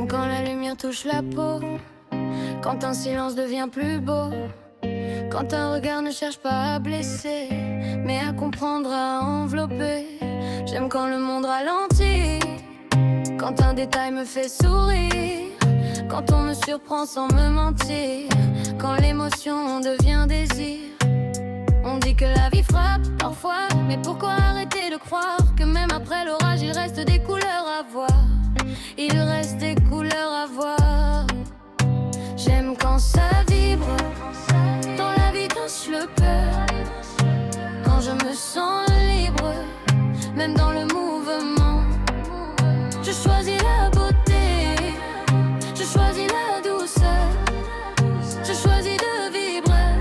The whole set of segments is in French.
J'aime quand la lumière touche la peau, quand un silence devient plus beau, quand un regard ne cherche pas à blesser, mais à comprendre, à envelopper. J'aime quand le monde ralentit, quand un détail me fait sourire, quand on me surprend sans me mentir, quand l'émotion devient désir. On dit que la vie frappe parfois, mais pourquoi arrêter de croire que même après l'orage il reste des couleurs à voir. Il reste des couleurs à voir. J'aime quand ça vibre, dans la vie touche le cœur, quand je me sens libre, même dans le mouvement. Je choisis la beauté, je choisis la douceur, je choisis de vibrer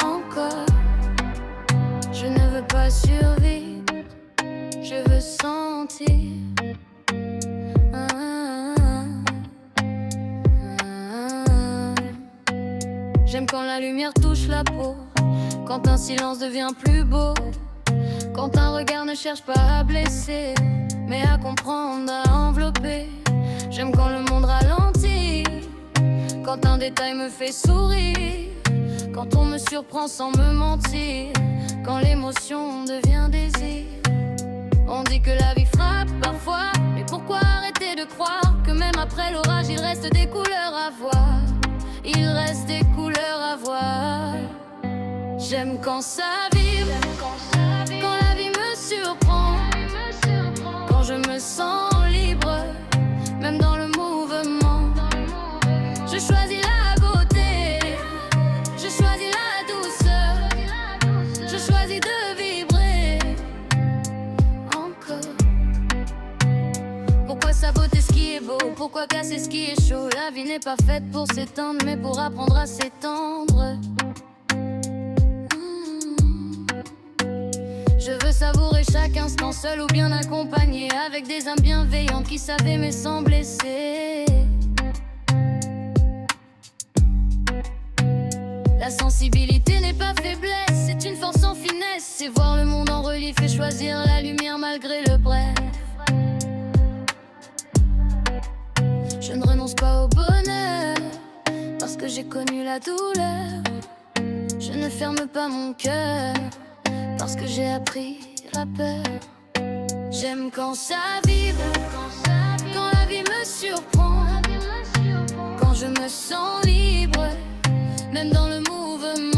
encore. Je ne veux pas survivre, je veux sentir. J'aime quand la lumière touche la peau, quand un silence devient plus beau, quand un regard ne cherche pas à blesser, mais à comprendre, à envelopper. J'aime quand le monde ralentit, quand un détail me fait sourire, quand on me surprend sans me mentir, quand l'émotion devient désir. On dit que la vie frappe parfois, mais pourquoi arrêter de croire que même après l'orage il reste des couleurs à voir. Il reste des couleurs à voir. J'aime quand ça vibre, quand la vie me surprend, quand je me sens libre, même dans le mouvement. Je choisis la beauté, je choisis la douceur, je choisis de vibrer encore. Pourquoi saboter ce qui est beau? Pourquoi casser ce qui est chaud? La vie n'est pas faite pour s'étendre, mais pour apprendre à s'étendre. Je veux savourer chaque instant seul ou bien accompagné, avec des âmes bienveillantes qui savent aimer sans blesser. La sensibilité n'est pas faiblesse, c'est une force en finesse. C'est voir le monde en relief et choisir la lumière malgré le bref. Je ne renonce pas au bonheur, parce que j'ai connu la douleur. Je ne ferme pas mon cœur, parce que j'ai appris la peur. J'aime quand ça vibre, quand la vie me surprend, quand je me sens libre, même dans le mouvement.